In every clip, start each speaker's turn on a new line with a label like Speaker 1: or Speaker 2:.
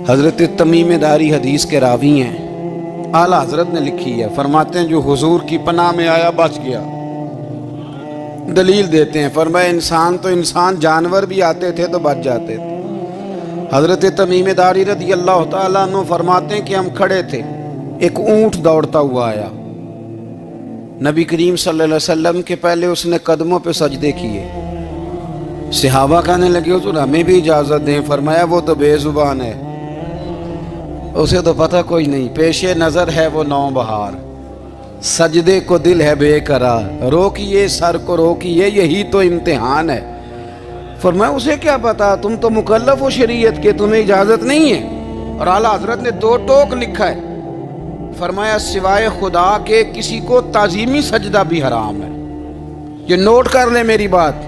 Speaker 1: حضرت تمیم داری حدیث کے راوی ہیں، اعلیٰ حضرت نے لکھی ہے، فرماتے ہیں جو حضور کی پناہ میں آیا بچ گیا۔ دلیل دیتے ہیں، فرمایا انسان تو انسان، جانور بھی آتے تھے تو بچ جاتے تھے۔ حضرت تمیم داری رضی اللہ تعالیٰ عنہ فرماتے ہیں کہ ہم کھڑے تھے، ایک اونٹ دوڑتا ہوا آیا، نبی کریم صلی اللہ علیہ وسلم کے پہلے اس نے قدموں پہ سجدے کیے۔ صحابہ کہنے لگے حضور ہمیں بھی اجازت دیں، فرمایا وہ تو بے زبان ہے، اسے تو پتہ کوئی نہیں، پیش نظر ہے وہ نو بہار، سجدے کو دل ہے بے قرار، روکیے سر کو روکیے یہی تو امتحان ہے۔ فرمایا اسے کیا پتا، تم تو مکلف ہو شریعت کے، تمہیں اجازت نہیں ہے۔ اور اعلیٰ حضرت نے 2 ٹوک لکھا ہے، فرمایا سوائے خدا کے کسی کو تعظیمی سجدہ بھی حرام ہے، یہ نوٹ کر لیں میری بات۔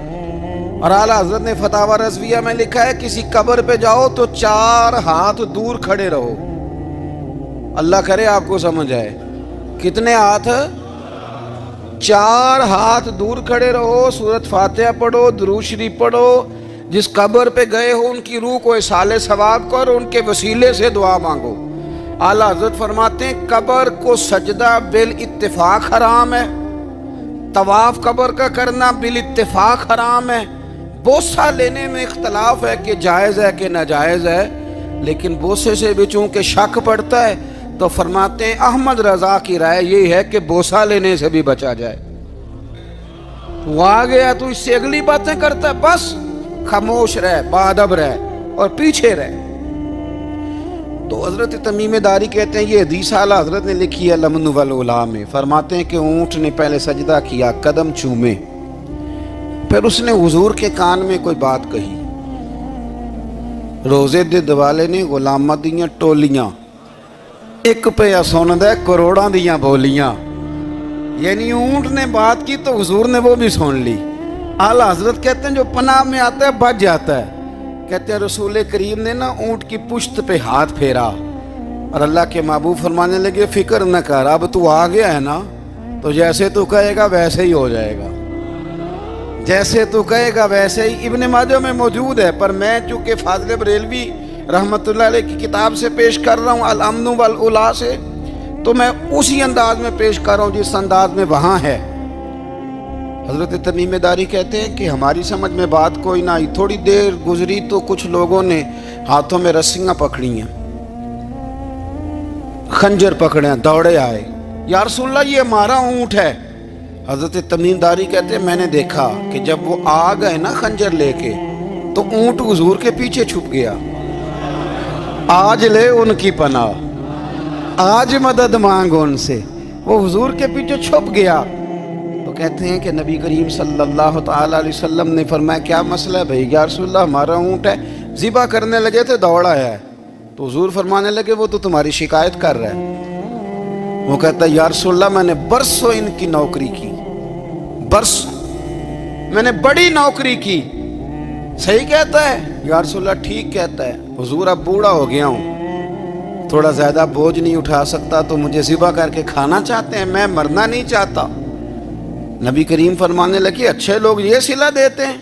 Speaker 1: اور اعلیٰ حضرت نے فتاوی رضویہ میں لکھا ہے کسی قبر پہ جاؤ تو 4 ہاتھ دور کھڑے رہو، اللہ کرے آپ کو سمجھ آئے، کتنے ہاتھ؟ 4 ہاتھ دور کھڑے رہو، سورۃ فاتحہ پڑھو، درود شریف پڑھو، جس قبر پہ گئے ہو ان کی روح کو اصحال ثواب کر، ان کے وسیلے سے دعا مانگو۔ اعلیٰ حضرت فرماتے ہیں قبر کو سجدہ بالاتفاق حرام ہے، طواف قبر کا کرنا بالاتفاق حرام ہے، بوسہ لینے میں اختلاف ہے کہ جائز ہے کہ ناجائز ہے، لیکن بوسے سے بھی چونکہ شک پڑتا ہے تو فرماتے ہیں احمد رضا کی رائے یہ ہے کہ بوسہ لینے سے بھی بچا جائے۔ وہ آ گیا تو اس سے اگلی باتیں کرتا ہے، بس خاموش رہ، باادب رہ اور پیچھے رہ۔ تو حضرت تمیم داری کہتے ہیں یہ حدیث اعلیٰ حضرت نے لکھی ہے لمن والعلا میں، فرماتے ہیں کہ اونٹ نے پہلے سجدہ کیا، قدم چومے، پھر اس نے حضور کے کان میں کوئی بات کہی، روزے دے دوالے نے غلامہ دیاں ٹولیاں، ایک پہ سن دے کروڑاں دیاں بولیاں، یعنی اونٹ نے بات کی تو حضور نے وہ بھی سن لی۔ اعلیٰ حضرت کہتے ہیں جو پناہ میں آتا ہے بچ جاتا ہے، کہتے ہیں رسول کریم نے نا اونٹ کی پشت پہ ہاتھ پھیرا اور اللہ کے محبوب فرمانے لگے فکر نہ کر، اب تو آ گیا ہے نا تو جیسے تو کہے گا ویسے ہی ہو جائے گا، جیسے تو کہے گا ویسے ہی۔ ابن ماجہ میں موجود ہے، پر میں چونکہ فاضل بریلوی رحمۃ اللہ علیہ کی کتاب سے پیش کر رہا ہوں الامن والعلا سے، تو میں اسی انداز میں پیش کر رہا ہوں جس انداز میں وہاں ہے۔ حضرت تمیم داری کہتے ہیں کہ ہماری سمجھ میں بات کوئی نہ آئی، تھوڑی دیر گزری تو کچھ لوگوں نے ہاتھوں میں رسیاں پکڑی ہیں، خنجر پکڑے ہیں، دوڑے آئے، یا رسول اللہ یہ ہمارا اونٹ ہے۔ حضرت تمیم داری کہتے ہیں میں نے دیکھا کہ جب وہ آ گئے نا خنجر لے کے تو اونٹ حضور کے پیچھے چھپ گیا، آج لے ان کی پناہ، آج مدد مانگ ان سے، وہ حضور کے پیچھے چھپ گیا۔ تو کہتے ہیں کہ نبی کریم صلی اللہ تعالیٰ علیہ وسلم نے فرمایا کیا مسئلہ ہے بھائی؟ یا رسول اللہ ہمارا اونٹ ہے، ذبح کرنے لگے تھے دوڑا ہے، تو حضور فرمانے لگے وہ تو تمہاری شکایت کر رہا ہے۔ وہ کہتا ہے یا رسول اللہ میں نے برسوں ان کی نوکری کی، برسوں میں نے بڑی نوکری کی۔ صحیح کہتا ہے یا رسول اللہ؟ ٹھیک کہتا ہے حضور، اب بوڑھا ہو گیا ہوں، تھوڑا زیادہ بوجھ نہیں اٹھا سکتا، تو مجھے ذبح کر کے کھانا چاہتے ہیں، میں مرنا نہیں چاہتا۔ نبی کریم فرمانے لگے اچھے لوگ یہ صلہ دیتے ہیں؟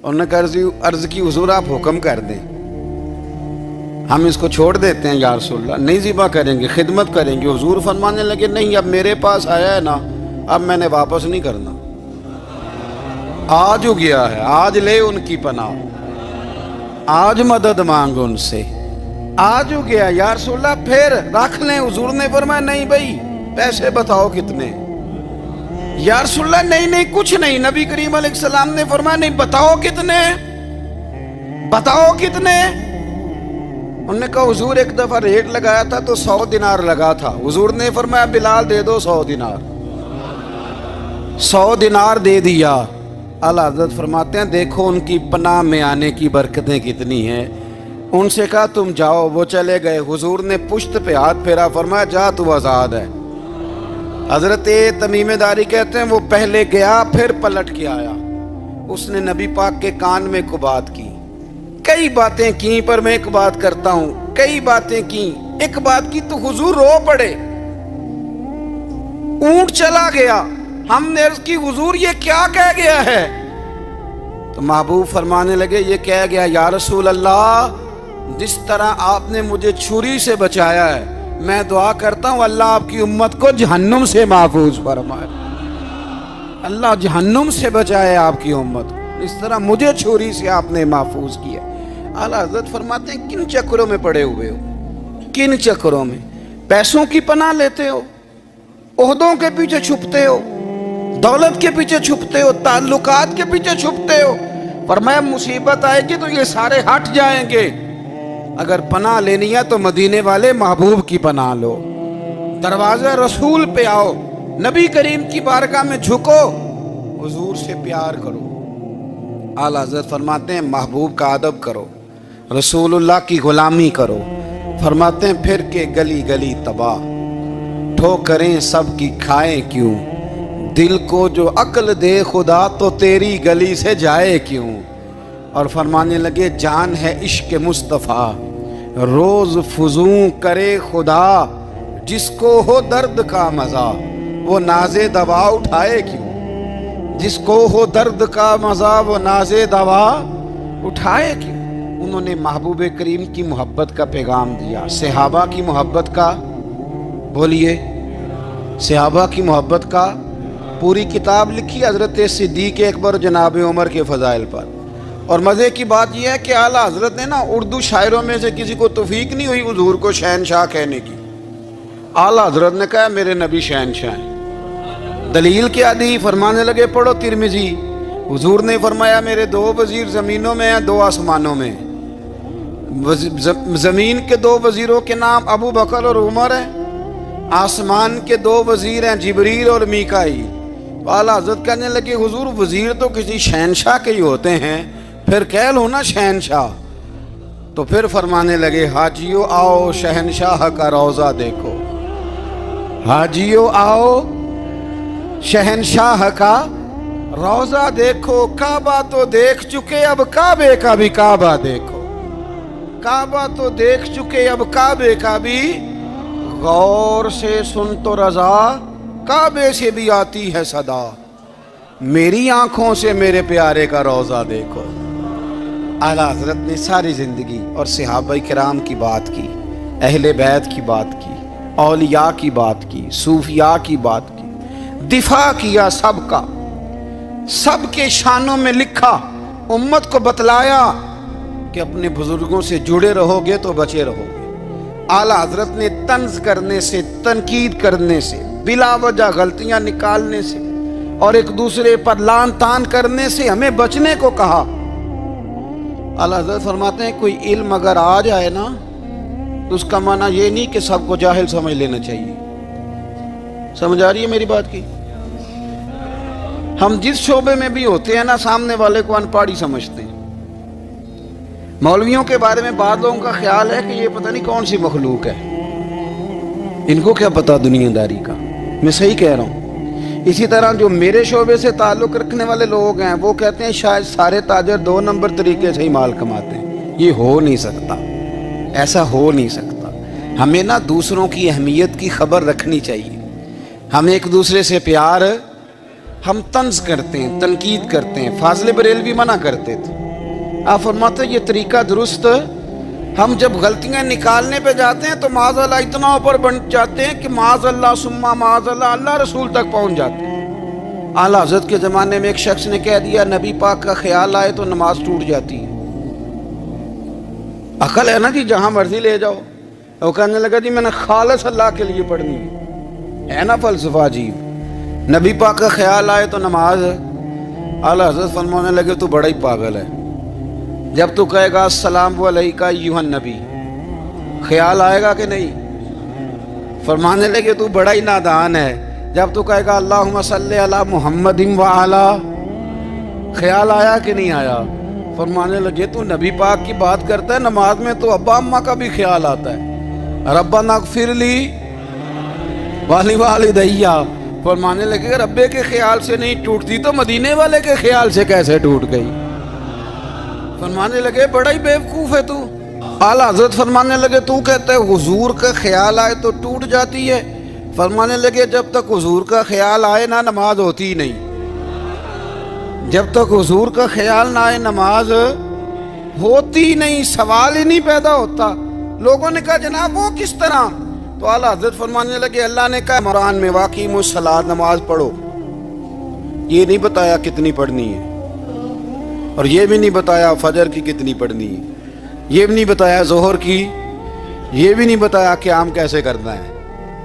Speaker 1: انہوں نے کہا عرض کی حضور آپ حکم کر دیں، ہم اس کو چھوڑ دیتے ہیں یا رسول اللہ، نہیں ذبح کریں گے، خدمت کریں گے۔ حضور فرمانے لگے نہیں، اب میرے پاس آیا ہے نا، اب میں نے واپس نہیں کرنا، آج ہو گیا ہے، آج لے ان کی پناہ، آج مدد مانگ ان سے، آج ہو گیا یا رسول اللہ پھر رکھ لیں؟ حضور نے فرمایا نہیں بھائی پیسے بتاؤ کتنے؟ یا رسول اللہ نہیں نہیں کچھ نہیں۔ نبی کریم علیہ السلام نے فرمایا نہیں، بتاؤ کتنے، بتاؤ کتنے؟ انہوں نے کہا حضور ایک دفعہ ریٹ لگایا تھا تو 100 دینار لگا تھا، حضور نے فرمایا بلال دے دو 100 دینار، 100 دینار دے دیا۔ اعلیٰ حضرت فرماتے ہیں دیکھو ان کی پناہ میں آنے کی برکتیں کتنی ہیں۔ ان سے کہا تم جاؤ، وہ چلے گئے، حضور نے پشت پہ ہاتھ پھیرا، فرمایا جا تو آزاد ہے۔ حضرت تمیم داری کہتے ہیں وہ پہلے گیا پھر پلٹ کے آیا، اس نے نبی پاک کے کان میں کو بات کی، کئی باتیں کی، پر میں ایک بات کرتا ہوں، کئی باتیں کی، ایک بات کی تو حضور رو پڑے، اونٹ چلا گیا، ہم نے عرض کی حضور یہ کیا کہہ گیا ہے؟ تو محبوب فرمانے لگے یہ کہہ گیا یا رسول اللہ جس طرح آپ نے مجھے چھری سے بچایا ہے، میں دعا کرتا ہوں اللہ آپ کی امت کو جہنم سے محفوظ فرمائے، اللہ جہنم سے بچائے آپ کی امت کو، اس طرح مجھے چھری سے آپ نے محفوظ کیا۔ اعلیٰ حضرت فرماتے ہیں کن چکروں میں پڑے ہوئے ہو، کن چکروں میں؟ پیسوں کی پناہ لیتے ہو، عہدوں کے پیچھے چھپتے ہو، دولت کے پیچھے چھپتے ہو، تعلقات کے پیچھے چھپتے ہو۔ فرمایا مصیبت آئے گی تو یہ سارے ہٹ جائیں گے، اگر پناہ لینی ہے تو مدینے والے محبوب کی پناہ لو، دروازہ رسول پہ آؤ، نبی کریم کی بارگاہ میں جھکو، حضور سے پیار کرو۔ اعلیٰ حضرت فرماتے ہیں محبوب کا ادب کرو، رسول اللہ کی غلامی کرو۔ فرماتے ہیں پھر کے گلی گلی تباہ، ٹھوکریں سب کی کھائیں کیوں، دل کو جو عقل دے خدا تو تیری گلی سے جائے کیوں۔ اور فرمانے لگے جان ہے عشق مصطفیٰ، روز فزوں کرے خدا، جس کو ہو درد کا مزہ وہ ناز دوا اٹھائے کیوں، جس کو ہو درد کا مزہ وہ ناز دوا اٹھائے کیوں۔ انہوں نے محبوب کریم کی محبت کا پیغام دیا، صحابہ کی محبت کا، بولیے، صحابہ کی محبت کا پوری کتاب لکھی حضرت صدیق اکبر جناب عمر کے فضائل پر۔ اور مزے کی بات یہ ہے کہ اعلیٰ حضرت نے نا اردو شاعروں میں سے کسی کو توفیق نہیں ہوئی حضور کو شہنشاہ کہنے کی، اعلیٰ حضرت نے کہا میرے نبی شہنشاہ ہیں۔ دلیل کیا دی؟ فرمانے لگے پڑھو ترمذی، حضور نے فرمایا میرے دو وزیر زمینوں میں ہیں، دو آسمانوں میں۔ زمین کے دو وزیروں کے نام ابو بکر اور عمر ہیں، آسمان کے دو وزیر ہیں جبریل اور میکائیل۔ اعلیٰ حضرت کہنے لگے حضور وزیر تو کسی شہنشاہ کے ہی ہوتے ہیں، پھر کہہ لو نا شہنشاہ۔ تو پھر فرمانے لگے حاجیو آؤ شہنشاہ کا روضہ دیکھو، حاجیو آؤ شہنشاہ کا روضہ دیکھو، کعبہ تو دیکھ چکے اب کعبے کا بھی کعبہ دیکھو، کعبہ تو دیکھ چکے اب کعبے کا بھی، غور سے سن تو رضا کعبے سے بھی آتی ہے صدا، میری آنکھوں سے میرے پیارے کا روضہ دیکھو۔ اعلیٰ حضرت نے ساری زندگی اور صحابہ کرام کی بات کی، اہل بیت کی بات کی، اولیاء کی بات کی، صوفیاء کی بات کی، دفاع کیا سب کا، سب کے شانوں میں لکھا، امت کو بتلایا کہ اپنے بزرگوں سے جڑے رہو گے تو بچے رہو گے۔ اعلیٰ حضرت نے طنز کرنے سے، تنقید کرنے سے، بلا وجہ غلطیاں نکالنے سے اور ایک دوسرے پر لان تان کرنے سے ہمیں بچنے کو کہا۔ اعلیٰ حضرت فرماتے ہیں کوئی علم اگر آ جائے نا تو اس کا معنی یہ نہیں کہ سب کو جاہل سمجھ لینا چاہیے۔ سمجھ آ رہی ہے میری بات کی؟ ہم جس شعبے میں بھی ہوتے ہیں نا سامنے والے کو ان پڑھ ہی سمجھتے ہیں۔ مولویوں کے بارے میں بعض لوگوں کا خیال ہے کہ یہ پتہ نہیں کون سی مخلوق ہے، ان کو کیا پتا دنیا داری کا۔ میں صحیح کہہ رہا ہوں۔ اسی طرح جو میرے شعبے سے تعلق رکھنے والے لوگ ہیں وہ کہتے ہیں شاید سارے تاجر 2 نمبر طریقے سے ہی مال کماتے ہیں۔ یہ ہو نہیں سکتا، ایسا ہو نہیں سکتا۔ ہمیں نا دوسروں کی اہمیت کی خبر رکھنی چاہیے۔ ہم ایک دوسرے سے پیار، ہم طنز کرتے ہیں، تنقید کرتے ہیں۔ فاضل بریلوی منع کرتے تھے، آپ فرماتے یہ طریقہ درست، ہم جب غلطیاں نکالنے پہ جاتے ہیں تو معاذ اللہ اتنا اوپر بن جاتے ہیں کہ معاذ اللہ ثم معاذ اللہ اللہ رسول تک پہنچ جاتے ہیں۔ اعلیٰ حضرت کے زمانے میں ایک شخص نے کہہ دیا نبی پاک کا خیال آئے تو نماز ٹوٹ جاتی ہے۔ عقل ہے نا جی، جہاں مرضی لے جاؤ۔ وہ کہنے لگا جی میں نے خالص اللہ کے لیے پڑھنی ہے نا فلسفہ عجیب، نبی پاک کا خیال آئے تو نماز۔ اعلیٰ حضرت فرمانے لگے تو بڑا ہی پاگل ہے، جب تو کہے گا السلام علیکہ ایھا النبی، خیال آئے گا کہ نہیں؟ فرمانے لگے تو بڑا ہی نادان ہے، جب تو کہے گا اللہم صلی علی محمد وعلی، خیال آیا کہ نہیں آیا؟ فرمانے لگے تو نبی پاک کی بات کرتا ہے، نماز میں تو ابا اماں کا بھی خیال آتا ہے، ربنا اغفر لی والی والدیہ۔ فرمانے لگے ربے کے خیال سے نہیں ٹوٹتی تو مدینے والے کے خیال سے کیسے ٹوٹ گئی؟ فرمانے لگے بڑا ہی بیوقوف ہے تو۔ اعلیٰ حضرت فرمانے لگے تو کہتا ہے حضور کا خیال آئے تو ٹوٹ جاتی ہے؟ فرمانے لگے جب تک حضور کا خیال آئے نہ نماز ہوتی ہی نہیں، جب تک حضور کا خیال نہ آئے نماز ہوتی نہیں، سوال ہی نہیں پیدا ہوتا۔ لوگوں نے کہا جناب وہ کس طرح؟ تو اعلیٰ حضرت فرمانے لگے اللہ نے کہا قرآن میں واقعیم الصلاۃ، نماز پڑھو، یہ نہیں بتایا کتنی پڑھنی ہے، اور یہ بھی نہیں بتایا فجر کی کتنی پڑھنی ہے، یہ بھی نہیں بتایا ظہر کی، یہ بھی نہیں بتایا قیام کیسے کرنا ہے،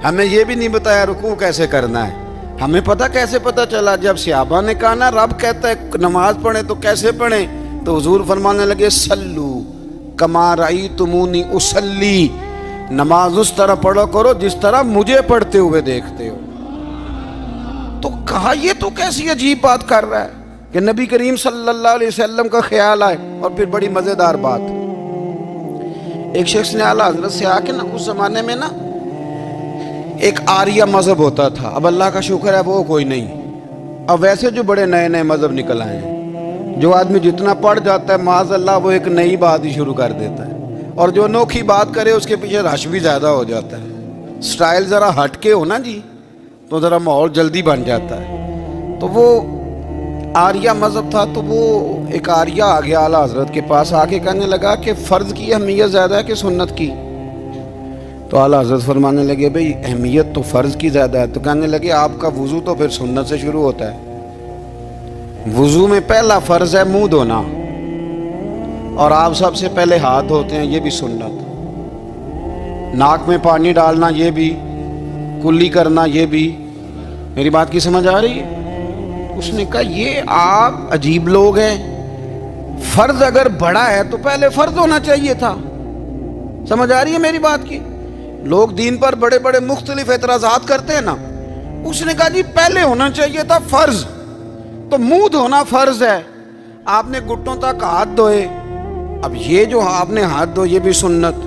Speaker 1: ہمیں یہ بھی نہیں بتایا رکوع کیسے کرنا ہے۔ ہمیں پتہ کیسے پتہ چلا؟ جب صحابہ نے کہا نا رب کہتا ہے نماز پڑھیں تو کیسے پڑھیں، تو حضور فرمانے لگے سلو کما رأیتمونی اصلی، نماز اس طرح پڑھو کرو جس طرح مجھے پڑھتے ہوئے دیکھتے ہو۔ تو کہا یہ تو کیسی عجیب بات کر رہا ہے کہ نبی کریم صلی اللہ علیہ وسلم کا خیال آئے۔ اور پھر بڑی مزیدار بات، ایک شخص نے اعلیٰ حضرت سے آ کے نا اس زمانے میں نا ایک آریہ مذہب ہوتا تھا، اب اللہ کا شکر ہے وہ کوئی نہیں، اب ویسے جو بڑے نئے نئے مذہب نکل آئے ہیں، جو آدمی جتنا پڑھ جاتا ہے معاذ اللہ وہ ایک نئی بات ہی شروع کر دیتا ہے، اور جو انوکھی بات کرے اس کے پیچھے رش بھی زیادہ ہو جاتا ہے، سٹائل ذرا ہٹ کے ہو نا جی تو ذرا ماحول جلدی بن جاتا ہے۔ تو وہ آریہ مذہب تھا، تو وہ ایک آریہ آ گیا اعلیٰ حضرت کے پاس، آ کے کہنے لگا کہ فرض کی اہمیت زیادہ ہے کہ سنت کی؟ تو اعلیٰ حضرت فرمانے لگے بھئی اہمیت تو فرض کی زیادہ ہے۔ تو کہنے لگے آپ کا وضو تو پھر سنت سے شروع ہوتا ہے، وضو میں پہلا فرض ہے منہ دھونا، اور آپ سب سے پہلے ہاتھ دھوتے ہیں، یہ بھی سنت، ناک میں پانی ڈالنا یہ بھی، کلی کرنا یہ بھی۔ میری بات کی سمجھ آ رہی ہے؟ اس نے کہا یہ آپ عجیب لوگ ہیں، فرض اگر بڑا ہے تو پہلے فرض ہونا چاہیے تھا۔ سمجھ آ رہی ہے میری بات کی؟ لوگ دین پر بڑے بڑے مختلف اعتراضات کرتے ہیں نا، اس نے کہا جی پہلے ہونا چاہیے تھا فرض، تو منہ دھونا فرض ہے، آپ نے گھٹنوں تک ہاتھ دھوئے، اب یہ جو آپ نے ہاتھ دھو یہ بھی سنت،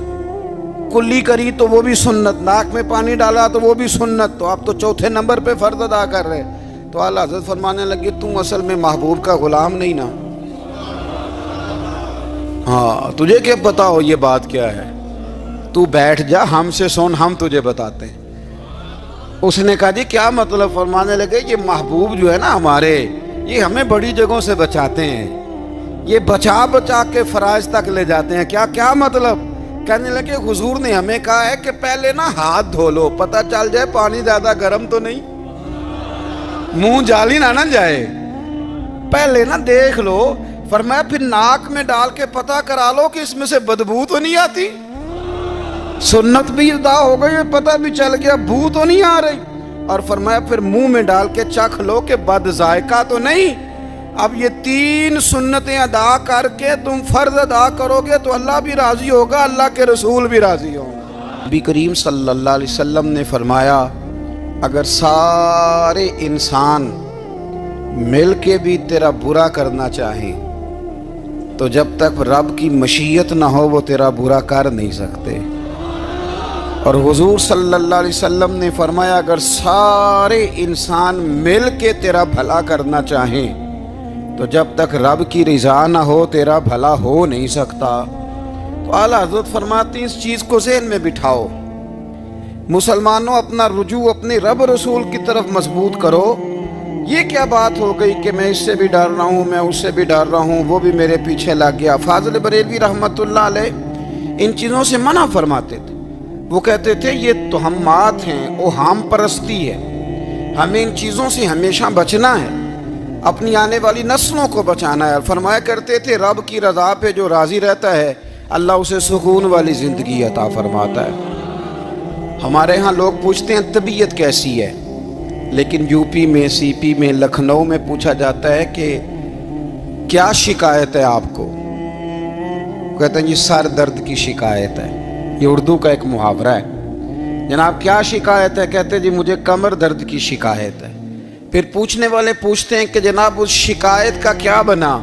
Speaker 1: کلی کری تو وہ بھی سنت، ناک میں پانی ڈالا تو وہ بھی سنت، تو آپ تو چوتھے نمبر پہ فرض ادا کر رہے۔ تو اعلیٰ حضرت فرمانے لگے تم اصل میں محبوب کا غلام نہیں نا، ہاں تجھے کیا پتا ہو یہ بات کیا ہے، تو بیٹھ جا ہم سے سن، ہم تجھے بتاتے ہیں۔ اس نے کہا جی کیا مطلب؟ فرمانے لگے یہ محبوب جو ہے نا ہمارے، یہ ہمیں بڑی جگہوں سے بچاتے ہیں، یہ بچا بچا کے فرائض تک لے جاتے ہیں۔ کیا کیا مطلب؟ کہنے لگے حضور نے ہمیں کہا ہے کہ پہلے نا ہاتھ دھو لو، پتہ چل جائے پانی زیادہ گرم تو نہیں، منہ جالی نہ جائے، پہلے نا دیکھ لو۔ فرمایا پھر ناک میں ڈال کے پتہ کرا لو کہ اس میں سے بدبو تو نہیں آتی، سنت بھی ادا ہو گئی، پتہ بھی چل گیا بو تو نہیں آ رہی، اور فرمایا پھر منہ میں ڈال کے چکھ لو کہ بد ذائقہ تو نہیں۔ اب یہ 3 سنتیں ادا کر کے تم فرض ادا کرو گے تو اللہ بھی راضی ہوگا، اللہ کے رسول بھی راضی ہوں گے۔ نبی کریم صلی اللہ علیہ وسلم نے فرمایا اگر سارے انسان مل کے بھی تیرا برا کرنا چاہیں تو جب تک رب کی مشیت نہ ہو وہ تیرا برا کر نہیں سکتے۔ اور حضور صلی اللہ علیہ وسلم نے فرمایا اگر سارے انسان مل کے تیرا بھلا کرنا چاہیں تو جب تک رب کی رضا نہ ہو تیرا بھلا ہو نہیں سکتا۔ تو اعلیٰ حضرت فرماتے ہیں اس چیز کو ذہن میں بٹھاؤ، مسلمانوں اپنا رجوع اپنے رب رسول کی طرف مضبوط کرو۔ یہ کیا بات ہو گئی کہ میں اس سے بھی ڈر رہا ہوں، میں اس سے بھی ڈر رہا ہوں، وہ بھی میرے پیچھے لگ گیا۔ فاضل بریلوی رحمت اللہ علیہ ان چیزوں سے منع فرماتے تھے، وہ کہتے تھے یہ توہمات ہیں، اوہام پرستی ہے، ہمیں ان چیزوں سے ہمیشہ بچنا ہے، اپنی آنے والی نسلوں کو بچانا ہے۔ فرمایا کرتے تھے رب کی رضا پہ جو راضی رہتا ہے اللہ اسے سکون والی زندگی عطا فرماتا ہے۔ ہمارے ہاں لوگ پوچھتے ہیں طبیعت کیسی ہے، لیکن یو پی میں، سی پی میں، لکھنؤ میں پوچھا جاتا ہے کہ کیا شکایت ہے آپ کو؟ کہتے ہیں جی سر درد کی شکایت ہے، یہ اردو کا ایک محاورہ ہے۔ جناب کیا شکایت ہے؟ کہتے ہیں جی مجھے کمر درد کی شکایت ہے۔ پھر پوچھنے والے پوچھتے ہیں کہ جناب اس شکایت کا کیا بنا؟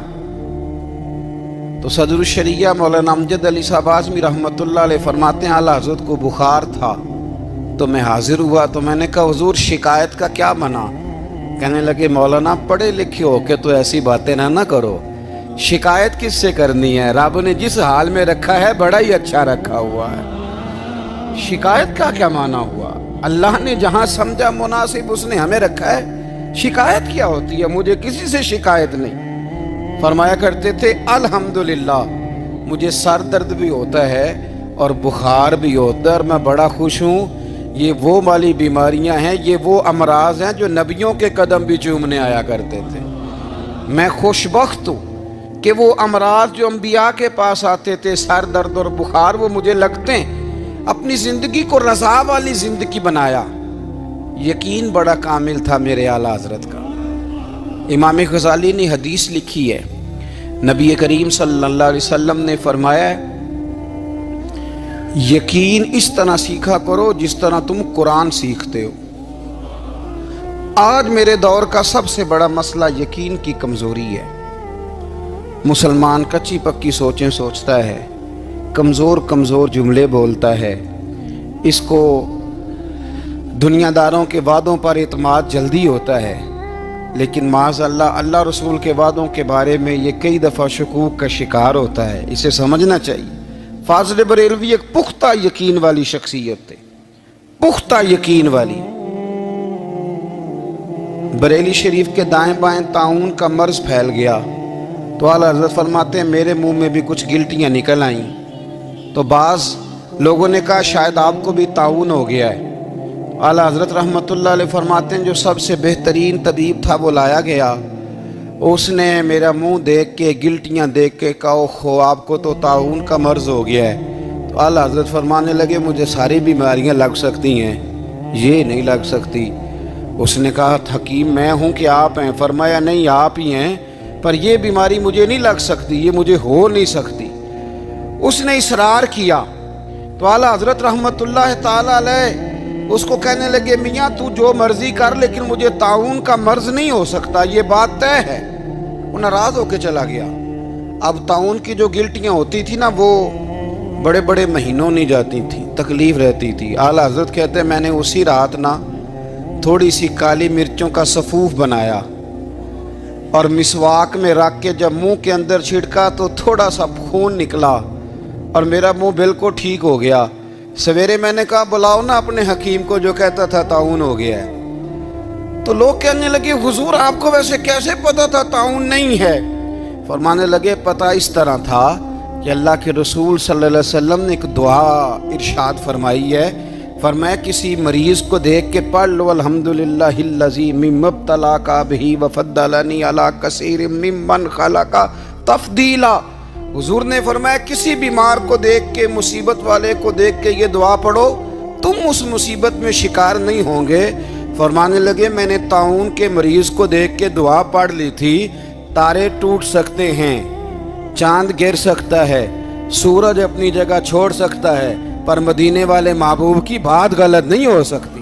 Speaker 1: تو صدر الشریعہ مولانا امجد علی صاحب اعظمی رحمۃ اللہ علیہ فرماتے ہیں اعلیٰ حضرت کو بخار تھا تو میں حاضر ہوا، تو میں نے کہا حضور شکایت کا کیا بنا؟ کہنے لگے مولانا پڑھے لکھے ہو کے تو ایسی باتیں نہ کرو، شکایت کس سے کرنی ہے؟ رب نے جس حال میں رکھا ہے بڑا ہی اچھا رکھا ہوا ہے، شکایت کا کیا معنی ہوا؟ اللہ نے جہاں سمجھا مناسب اس نے ہمیں رکھا ہے، شکایت کیا ہوتی ہے؟ مجھے کسی سے شکایت نہیں۔ فرمایا کرتے تھے الحمدللہ مجھے سر درد بھی ہوتا ہے اور بخار بھی ہوتا ہے، اور میں بڑا خوش ہوں۔ یہ وہ والی بیماریاں ہیں، یہ وہ امراض ہیں جو نبیوں کے قدم بھی چومنے آیا کرتے تھے۔ میں خوش بخت ہوں کہ وہ امراض جو انبیاء کے پاس آتے تھے، سر درد اور بخار، وہ مجھے لگتے ہیں۔ اپنی زندگی کو رضا والی زندگی بنایا۔ یقین بڑا کامل تھا میرے اعلیٰ حضرت کا۔ امام غزالی نے حدیث لکھی ہے، نبی کریم صلی اللہ علیہ وسلم نے فرمایا ہے، یقین اس طرح سیکھا کرو جس طرح تم قرآن سیکھتے ہو۔ آج میرے دور کا سب سے بڑا مسئلہ یقین کی کمزوری ہے۔ مسلمان کچی پکی سوچیں سوچتا ہے، کمزور کمزور جملے بولتا ہے، اس کو دنیا داروں کے وعدوں پر اعتماد جلدی ہوتا ہے، لیکن معاذ اللہ رسول کے وعدوں کے بارے میں یہ کئی دفعہ شکوک کا شکار ہوتا ہے۔ اسے سمجھنا چاہیے۔ فاضل بریلوی ایک پختہ یقین والی شخصیت تھے، پختہ یقین والی۔ بریلی شریف کے دائیں بائیں طاعون کا مرض پھیل گیا تو اعلیٰ حضرت فرماتے ہیں میرے منہ میں بھی کچھ گلٹیاں نکل آئیں، تو بعض لوگوں نے کہا شاید آپ کو بھی طاعون ہو گیا ہے۔ اعلیٰ حضرت رحمۃ اللہ علیہ فرماتے ہیں جو سب سے بہترین طبیب تھا وہ لایا گیا، اس نے میرا منہ دیکھ کے گلٹیاں دیکھ کے کہا خو آپ کو تو طاعون کا مرض ہو گیا ہے۔ تو اعلیٰ حضرت فرمانے لگے مجھے ساری بیماریاں لگ سکتی ہیں، یہ نہیں لگ سکتی۔ اس نے کہا حکیم میں ہوں کہ آپ ہیں؟ فرمایا نہیں آپ ہی ہیں، پر یہ بیماری مجھے نہیں لگ سکتی، یہ مجھے ہو نہیں سکتی۔ اس نے اصرار کیا تو اعلیٰ حضرت رحمۃ اللہ تعالی علیہ اس کو کہنے لگے میاں تو جو مرضی کر لیکن مجھے طاعون کا مرض نہیں ہو سکتا، یہ بات طے ہے۔ وہ ناراض ہو کے چلا گیا۔ اب طاعون کی جو گلٹیاں ہوتی تھی نا وہ بڑے بڑے مہینوں نہیں جاتی تھیں، تکلیف رہتی تھی۔ اعلیٰ حضرت کہتے ہیں میں نے اسی رات نا تھوڑی سی کالی مرچوں کا سفوف بنایا اور مسواک میں رکھ کے جب منہ کے اندر چھڑکا تو تھوڑا سا خون نکلا اور میرا منہ بالکل ٹھیک ہو گیا۔ سویرے میں نے کہا بلاؤ نا اپنے حکیم کو جو کہتا تھا طاعون ہو گیا ہے۔ تو لوگ کہنے لگے حضور آپ کو ویسے کیسے پتا تھا طاعون نہیں ہے؟ فرمانے لگے پتہ اس طرح تھا کہ اللہ کے رسول صلی اللہ علیہ وسلم نے ایک دعا ارشاد فرمائی ہے، فرمایا کسی مریض کو دیکھ کے پڑھ لو الحمدللہ الذی مما ابتلاک بہ وفضلنی علی کثیر ممن خلق تفضیلا۔ حضور نے فرمایا کسی بیمار کو دیکھ کے، مصیبت والے کو دیکھ کے یہ دعا پڑھو، تم اس مصیبت میں شکار نہیں ہوں گے۔ فرمانے لگے میں نے طاعون کے مریض کو دیکھ کے دعا پڑھ لی تھی، تارے ٹوٹ سکتے ہیں، چاند گر سکتا ہے، سورج اپنی جگہ چھوڑ سکتا ہے، پر مدینے والے محبوب کی بات غلط نہیں ہو سکتی۔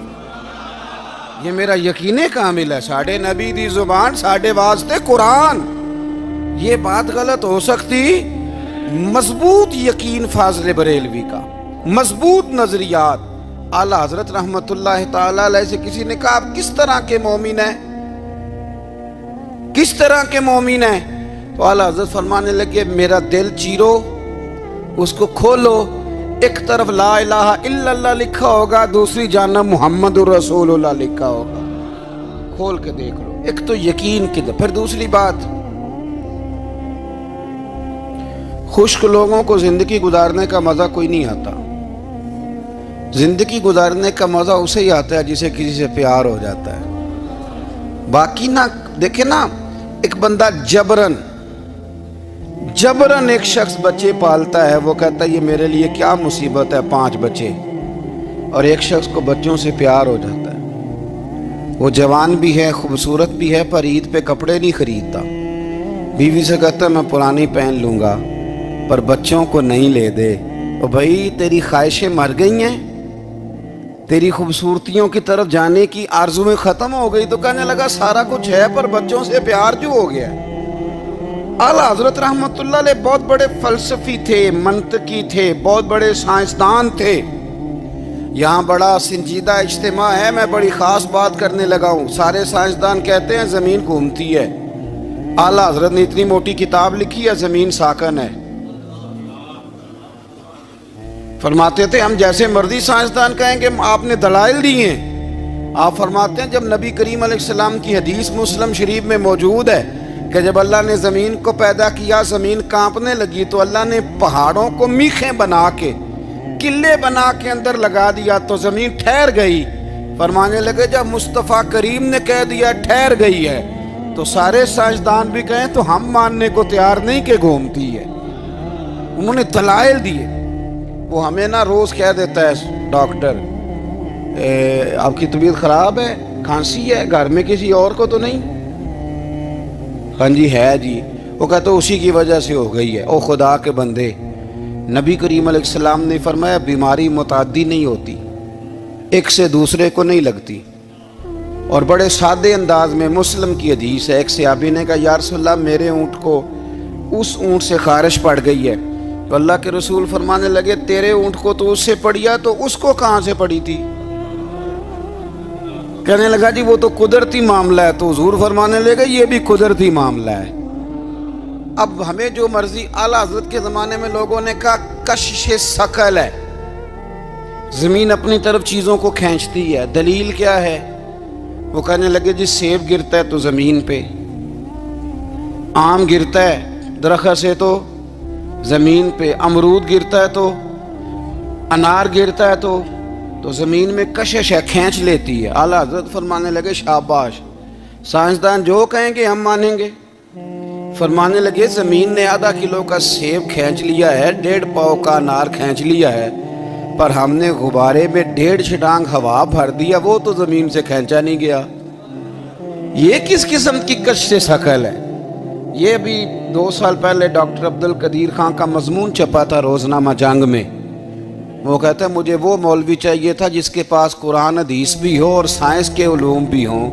Speaker 1: یہ میرا یقین کامل ہے، ساڈے نبی دی زبان ساڈے واسطے قرآن، یہ بات غلط ہو سکتی؟ مضبوط یقین فاضل بریلوی کا، مضبوط نظریات۔ اعلیٰ حضرت رحمۃ اللہ تعالی علیہ سے کسی نے کہا آپ کس طرح کے مومن ہیں، کس طرح کے مومن ہیں؟ تو اعلیٰ حضرت فرمانے لگے میرا دل چیرو، اس کو کھولو، ایک طرف لا الہ الا اللہ لکھا ہوگا، دوسری جانب محمد الرسول اللہ لکھا ہوگا، کھول کے دیکھ لو۔ ایک تو یقین کی، پھر دوسری بات، خشک لوگوں کو زندگی گزارنے کا مزہ کوئی نہیں آتا۔ زندگی گزارنے کا مزہ اسے ہی آتا ہے جسے کسی سے پیار ہو جاتا ہے۔ باقی نہ دیکھیں نا، ایک بندہ جبرن ایک شخص بچے پالتا ہے، وہ کہتا ہے یہ میرے لیے کیا مصیبت ہے 5 بچے، اور ایک شخص کو بچوں سے پیار ہو جاتا ہے، وہ جوان بھی ہے، خوبصورت بھی ہے، پر عید پہ کپڑے نہیں خریدتا، بیوی سے کہتا ہے میں پرانی پہن لوں گا پر بچوں کو نہیں لے دے۔ اور بھائی تیری خواہشیں مر گئی ہیں، تیری خوبصورتیوں کی طرف جانے کی آرزویں ختم ہو گئی، تو کہنے لگا سارا کچھ ہے پر بچوں سے پیار جو ہو گیا۔ اعلیٰ حضرت رحمۃ اللہ علیہ بہت بڑے فلسفی تھے، منطقی تھے، بہت بڑے سائنسدان تھے۔ یہاں بڑا سنجیدہ اجتماع ہے، میں بڑی خاص بات کرنے لگا ہوں۔ سارے سائنسدان کہتے ہیں زمین گھومتی ہے، اعلیٰ حضرت نے اتنی موٹی کتاب لکھی ہے زمین ساکن ہے۔ فرماتے تھے ہم جیسے مرضی سائنسدان کہیں گے آپ نے دلائل دی ہیں۔ آپ فرماتے ہیں جب نبی کریم علیہ السلام کی حدیث مسلم شریف میں موجود ہے کہ جب اللہ نے زمین کو پیدا کیا زمین کانپنے لگی تو اللہ نے پہاڑوں کو میخیں بنا کے قلعے بنا کے اندر لگا دیا تو زمین ٹھہر گئی. فرمانے لگے جب مصطفیٰ کریم نے کہہ دیا ٹھہر گئی ہے تو سارے سائنسدان بھی کہیں تو ہم ماننے کو تیار نہیں کہ گھومتی ہے. انہوں نے دلائل دیے. وہ ہمیں نہ روز کہہ دیتا ہے ڈاکٹر آپ کی طبیعت خراب ہے, کھانسی ہے, گھر میں کسی اور کو تو نہیں؟ ہاں جی ہے جی. وہ کہتا اسی کی وجہ سے ہو گئی ہے. او خدا کے بندے, نبی کریم علیہ السلام نے فرمایا بیماری متعدی نہیں ہوتی, ایک سے دوسرے کو نہیں لگتی. اور بڑے سادے انداز میں مسلم کی حدیث ہے, ایک صحابی نے کہا یا رسول اللہ میرے اونٹ کو اس اونٹ سے خارش پڑ گئی ہے. تو اللہ کے رسول فرمانے لگے تیرے اونٹ کو تو اس سے پڑیا تو اس کو کہاں سے پڑی تھی؟ کہنے لگا جی وہ تو قدرتی معاملہ ہے. تو حضور فرمانے لگے یہ بھی قدرتی معاملہ ہے. اب ہمیں جو مرضی, اعلیٰ حضرت کے زمانے میں لوگوں نے کہا کشش ثقل ہے, زمین اپنی طرف چیزوں کو کھینچتی ہے. دلیل کیا ہے؟ وہ کہنے لگے جی سیب گرتا ہے تو زمین پہ, آم گرتا ہے درخت سے تو زمین پہ, امرود گرتا ہے تو, انار گرتا ہے تو زمین میں کشش ہے, کھینچ لیتی ہے. اعلیٰ حضرت فرمانے لگے شاباش, سائنسدان جو کہیں گے ہم مانیں گے. فرمانے لگے زمین نے آدھا کلو کا سیب کھینچ لیا ہے, 1.5 پاؤ کا انار کھینچ لیا ہے, پر ہم نے غبارے میں 1.5 چھٹانگ ہوا بھر دیا, وہ تو زمین سے کھینچا نہیں گیا. یہ کس قسم کی کشش ثقل ہے؟ یہ ابھی 2 سال پہلے ڈاکٹر عبدالقدیر خان کا مضمون چھپا تھا روزنامہ جنگ میں. وہ کہتا ہے مجھے وہ مولوی چاہیے تھا جس کے پاس قرآن حدیث بھی ہو اور سائنس کے علوم بھی ہوں.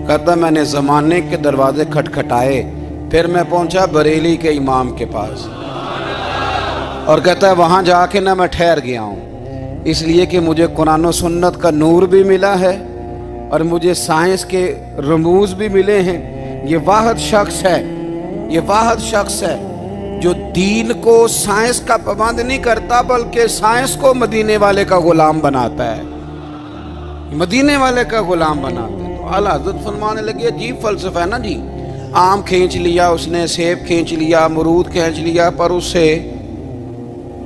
Speaker 1: کہتا میں نے زمانے کے دروازے کھٹکھٹائے, پھر میں پہنچا بریلی کے امام کے پاس, اور کہتا ہے وہاں جا کے نہ میں ٹھہر گیا ہوں, اس لیے کہ مجھے قرآن و سنت کا نور بھی ملا ہے اور مجھے سائنس کے رموز بھی ملے ہیں. یہ واحد شخص ہے, یہ واحد شخص ہے جو دین کو سائنس کا پابند نہیں کرتا بلکہ سائنس کو مدینے والے کا غلام بناتا ہے, مدینے والے کا غلام بناتا ہے. تو اعلیٰ حضرت فرمانے لگے عجیب فلسفہ ہے نا جی, آم کھینچ لیا اس نے, سیب کھینچ لیا, امرود کھینچ لیا, پر اس سے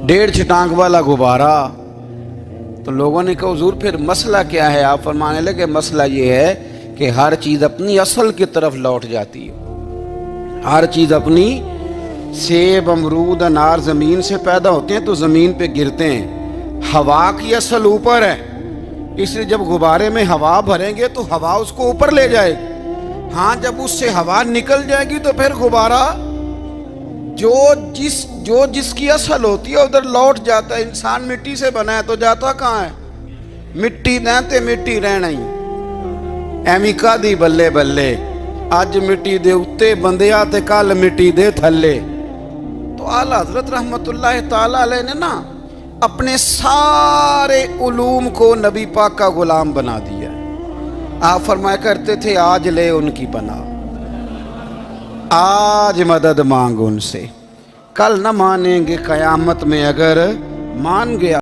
Speaker 1: 1.5 چھٹانگ والا غبارہ. تو لوگوں نے کہا حضور پھر مسئلہ کیا ہے؟ آپ فرمانے لگے مسئلہ یہ ہے کہ ہر چیز اپنی اصل کی طرف لوٹ جاتی ہے. ہر چیز اپنی, سیب امرود انار زمین سے پیدا ہوتے ہیں تو زمین پہ گرتے ہیں. ہوا کی اصل اوپر ہے, اس لیے جب غبارے میں ہوا بھریں گے تو ہوا اس کو اوپر لے جائے گی. ہاں جب اس سے ہوا نکل جائے گی تو پھر غبارہ جو جس کی اصل ہوتی ہے ادھر لوٹ جاتا ہے. انسان مٹی سے بنا ہے تو جاتا کہاں ہے؟ مٹی دے مٹی رہنا ہی. ایویں کادی بلے بلے, اج مٹی دے اتے بندیا تے کل مٹی دے تھلے. تو اعلیٰ حضرت رحمت اللہ تعالی علیہ نے نا اپنے سارے علوم کو نبی پاک کا غلام بنا دیا. آپ فرمایا کرتے تھے آج لے ان کی پناہ, آج مدد مانگ ان سے, کل نہ مانیں گے قیامت میں اگر مان گیا